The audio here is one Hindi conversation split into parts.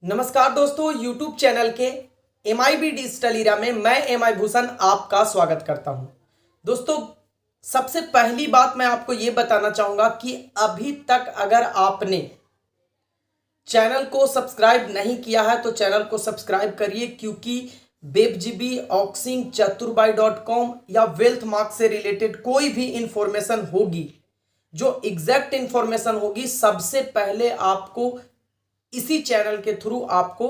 नमस्कार दोस्तों, YouTube चैनल के MIB डिजिटल ईरा में मैं MI भूषण आपका स्वागत करता हूं। दोस्तों, सबसे पहली बात मैं आपको ये बताना चाहूंगा कि अभी तक अगर आपने चैनल को सब्सक्राइब नहीं किया है तो चैनल को सब्सक्राइब करिए, क्योंकि वेबजीबी, ऑक्सिंग, चतुरबाई.com या वेल्थ मार्क से रिलेटेड कोई भी इंफॉर्मेशन होगी, जो एग्जैक्ट इंफॉर्मेशन होगी, सबसे पहले आपको इसी चैनल के थ्रू आपको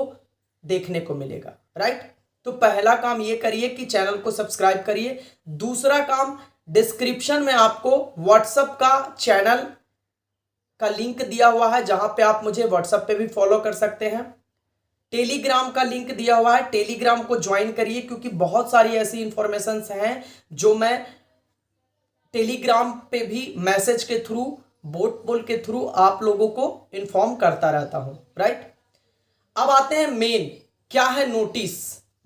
देखने को मिलेगा। राइट? तो पहला काम ये करिए कि चैनल को सब्सक्राइब करिए। दूसरा काम, डिस्क्रिप्शन में आपको व्हाट्सएप का चैनल का लिंक दिया हुआ है, जहां पे आप मुझे व्हाट्सएप पे भी फॉलो कर सकते हैं। टेलीग्राम का लिंक दिया हुआ है, टेलीग्राम को ज्वाइन करिए, क्योंकि बहुत सारी ऐसी इंफॉर्मेशन हैं जो मैं टेलीग्राम पे भी मैसेज के थ्रू, बोल के थ्रू आप लोगों को इन्फॉर्म करता रहता हूं। राइट? अब आते हैं मेन, क्या है नोटिस।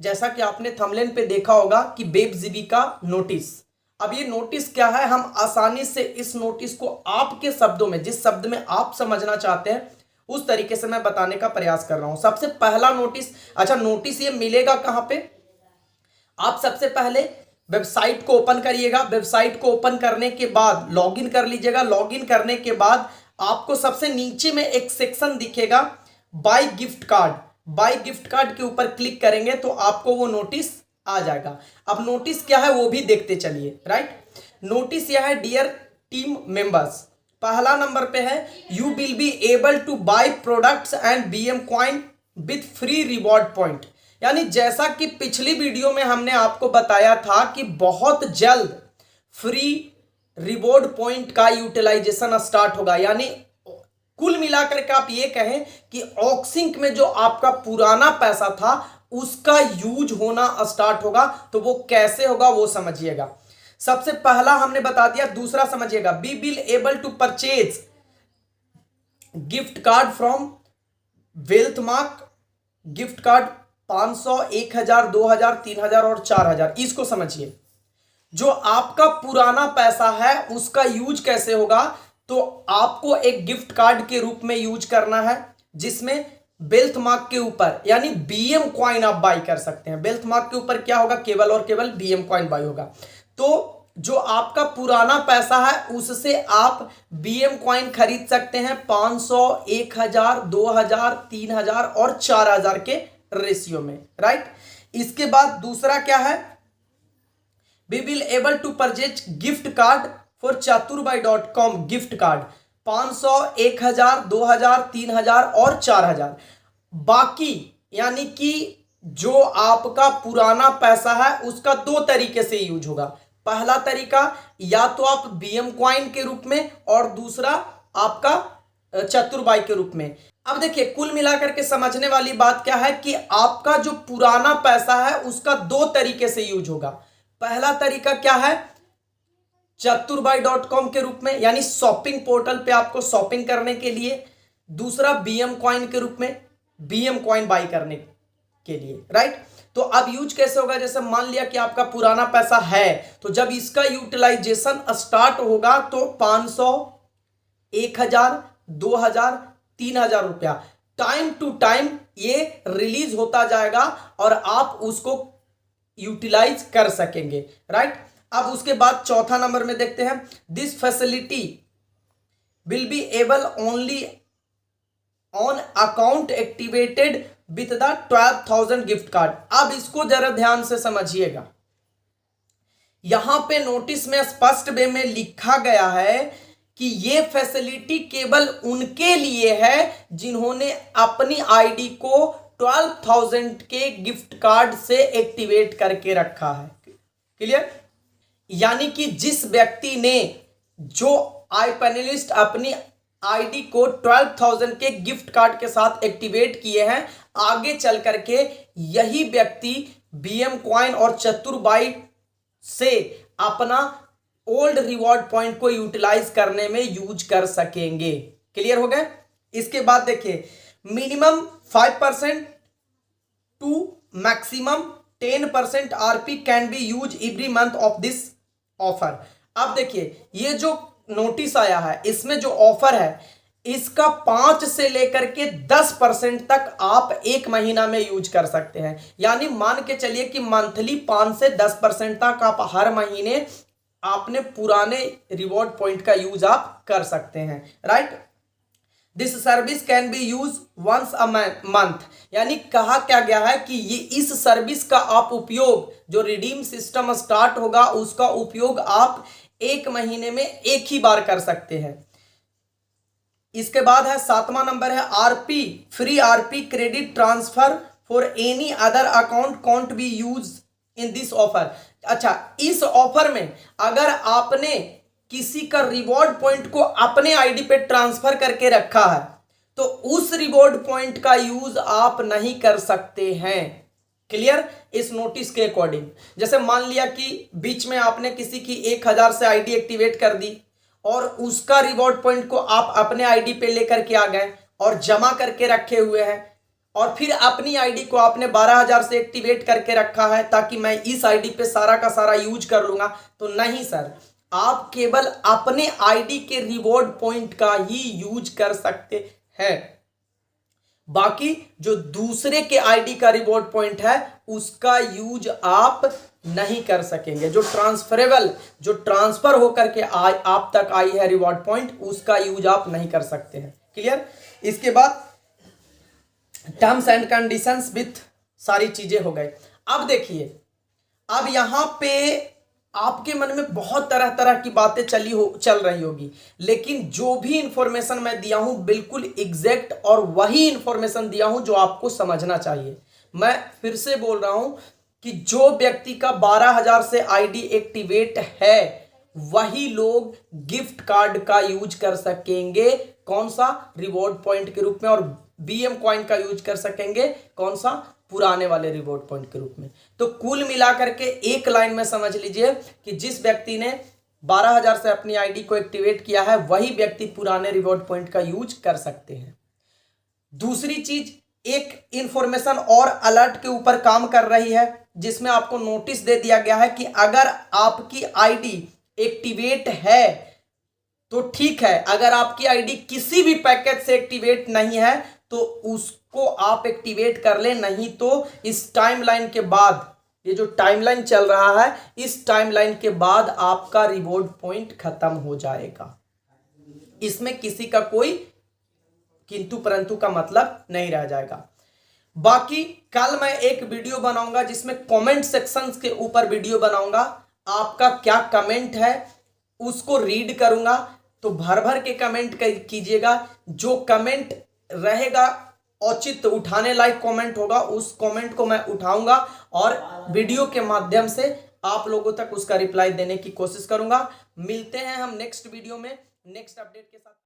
जैसा कि आपने थंबनेल पे देखा होगा कि वेबजीबी का नोटिस। अब ये नोटिस क्या है, हम आसानी से इस नोटिस को आपके शब्दों में, जिस शब्द में आप समझना चाहते हैं उस तरीके से मैं बताने का प्रयास कर रहा हूं। सबसे पहला नोटिस, अच्छा नोटिस ये मिलेगा कहां पे? आप सबसे पहले वेबसाइट को ओपन करिएगा। वेबसाइट को ओपन करने के बाद लॉगिन कर लीजिएगा। लॉगिन करने के बाद आपको सबसे नीचे में एक सेक्शन दिखेगा, buy gift card. Buy gift card के ऊपर क्लिक करेंगे तो आपको वो नोटिस आ जाएगा। अब नोटिस क्या है वो भी देखते चलिए। राइट? नोटिस यह है, डियर टीम मेंबर्स, पहला नंबर पे है, you will be able to buy products and BM coin with free reward point. यानी जैसा कि पिछली वीडियो में हमने आपको बताया था कि बहुत जल्द फ्री रिवॉर्ड पॉइंट का यूटिलाइजेशन स्टार्ट होगा। यानी कुल मिलाकर के आप ये कहें कि ऑक्सिंक में जो आपका पुराना पैसा था उसका यूज होना स्टार्ट होगा। तो वो कैसे होगा वो समझिएगा। सबसे पहला हमने बता दिया। दूसरा समझिएगा, we will able to purchase gift card from wealth mark. Gift card 500, 1000, 2000, 3000 और 4000। इसको समझिए। जो आपका पुराना पैसा है उसका यूज कैसे होगा? तो आपको एक गिफ्ट कार्ड के रूप में यूज करना है, जिसमें वेल्थ मार्क के ऊपर यानी BM कॉइन आप बाई कर सकते हैं। वेल्थ मार्क के ऊपर क्या होगा? केवल और केवल BM कॉइन बाई होगा। तो जो आपका पुराना पैसा है उससे आप BM कॉइन खरीद सकते हैं 500, 1000, 2000, 3000 और 4000 के रेशियो में। राइट? इसके बाद दूसरा क्या है, we will able to purchase gift card for चतुरबाई.com। गिफ्ट कार्ड 500, 1000, 2000, 3000 और 4000। बाकी यानी कि जो आपका पुराना पैसा है उसका दो तरीके से यूज होगा। पहला तरीका, या तो आप BM कॉइन के रूप में और दूसरा आपका चतुरबाई के रूप में। अब देखिए, कुल मिलाकर के समझने वाली बात क्या है कि आपका जो पुराना पैसा है उसका दो तरीके से यूज होगा। पहला तरीका क्या है? चतुरबाई.com के रूप में, यानी शॉपिंग पोर्टल पे आपको शॉपिंग करने के लिए। दूसरा BM कॉइन के रूप में, BM कॉइन बाई करने के लिए। राइट? तो अब यूज कैसे होगा? जैसे मान लिया कि आपका पुराना पैसा है, तो जब इसका यूटिलाइजेशन स्टार्ट होगा तो 500, 1000, 2000, 3000 रुपया टाइम टू टाइम ये रिलीज होता जाएगा और आप उसको यूटिलाइज कर सकेंगे। राइट? अब उसके बाद चौथा नंबर में देखते हैं, this facility will be able only on account activated with the 12,000 gift card. अब इसको जरा ध्यान से समझिएगा। यहां पे नोटिस में स्पष्ट वे में लिखा गया है कि ये फैसिलिटी केवल उनके लिए है जिन्होंने अपनी आईडी को 12,000 के गिफ्ट कार्ड से एक्टिवेट करके रखा है। क्लियर? यानी कि जिस व्यक्ति ने, जो आई पैनलिस्ट अपनी आईडी को 12,000 के गिफ्ट कार्ड के साथ एक्टिवेट किए हैं, आगे चल करके यही व्यक्ति BM कॉइन और चतुरबाई से अपना ओल्ड रिवॉर्ड पॉइंट को यूटिलाइज करने में यूज कर सकेंगे। क्लियर हो गए? इसके बाद देखिए, minimum 5% to maximum 10% RP can be use every month of this offer. अब देखिए, ये जो नोटिस आया है इसमें जो ऑफर है इसका 5 से लेकर के 10% तक आप एक महीना में यूज कर सकते हैं। यानी मान के चलिए कि मंथली 5 से 10% तक आप हर महीने आपने पुराने रिवॉर्ड पॉइंट का यूज आप कर सकते हैं, right. This service can be use once a month, यानी कहा क्या गया है कि ये इस सर्विस का आप उपयोग, जो रिडीम सिस्टम स्टार्ट होगा उसका उपयोग आप एक महीने में एक ही बार कर सकते हैं। इसके बाद है 7वां नंबर है RP, free RP credit transfer for any other account can't be use in this offer. अच्छा, इस ऑफर में अगर आपने किसी का रिवॉर्ड पॉइंट को अपने आईडी पे ट्रांसफर करके रखा है तो उस रिवॉर्ड पॉइंट का यूज आप नहीं कर सकते हैं। क्लियर? इस नोटिस के अकॉर्डिंग, जैसे मान लिया कि बीच में आपने किसी की 1000 से आईडी एक्टिवेट कर दी और उसका रिवॉर्ड पॉइंट को आप अपने आईडी पे लेकर के आ गए और जमा करके रखे हुए हैं, और फिर अपनी आईडी को आपने 12000 से एक्टिवेट करके रखा है ताकि मैं इस आईडी पे सारा का सारा यूज कर लूंगा, तो नहीं सर, आप केवल अपने आईडी के रिवॉर्ड पॉइंट का ही यूज कर सकते हैं। बाकी जो दूसरे के आईडी का रिवॉर्ड पॉइंट है उसका यूज आप नहीं कर सकेंगे। जो ट्रांसफरेबल, जो ट्रांसफर होकर के आप तक आई है रिवॉर्ड पॉइंट, उसका यूज आप नहीं कर सकते हैं। क्लियर? इसके बाद टर्म्स एंड कंडीशंस विथ सारी चीजें हो गई। अब देखिए, अब यहां पे आपके मन में बहुत तरह तरह की बातें चल रही होगी, लेकिन जो भी इंफॉर्मेशन मैं दिया हूं बिल्कुल एग्जैक्ट और वही इंफॉर्मेशन दिया हूं जो आपको समझना चाहिए। मैं फिर से बोल रहा हूं कि जो व्यक्ति का 12000 से आईडी एक्टिवेट है वही लोग गिफ्ट कार्ड का यूज कर सकेंगे। कौन सा? रिवॉर्ड पॉइंट के रूप में, और बीएम कॉइन का यूज कर सकेंगे कौन सा? पुराने वाले रिवॉर्ड पॉइंट के रूप में। तो कुल मिलाकर के एक लाइन में समझ लीजिए कि जिस व्यक्ति ने 12000 से अपनी आईडी को एक्टिवेट किया है वही व्यक्ति पुराने रिवॉर्ड पॉइंट का यूज कर सकते हैं। दूसरी चीज, एक इंफॉर्मेशन और अलर्ट के ऊपर काम कर रही है जिसमें आपको नोटिस दे दिया गया है कि अगर आपकी आईडी एक्टिवेट है तो ठीक है, अगर आपकी आईडी किसी भी पैकेज से एक्टिवेट नहीं है तो उसको आप एक्टिवेट कर ले, नहीं तो इस टाइमलाइन के बाद, ये जो टाइमलाइन चल रहा है इस टाइमलाइन के बाद आपका रिवॉर्ड पॉइंट खत्म हो जाएगा। इसमें किसी का कोई किंतु परंतु का मतलब नहीं रह जाएगा। बाकी कल मैं एक वीडियो बनाऊंगा जिसमें कमेंट सेक्शंस के ऊपर वीडियो बनाऊंगा, आपका क्या कमेंट है उसको रीड करूंगा, तो भर भर के कमेंट कीजिएगा। जो कमेंट रहेगा औचित्य उठाने लायक कमेंट होगा उस कमेंट को मैं उठाऊंगा और वीडियो के माध्यम से आप लोगों तक उसका रिप्लाई देने की कोशिश करूंगा। मिलते हैं हम नेक्स्ट वीडियो में नेक्स्ट अपडेट के साथ।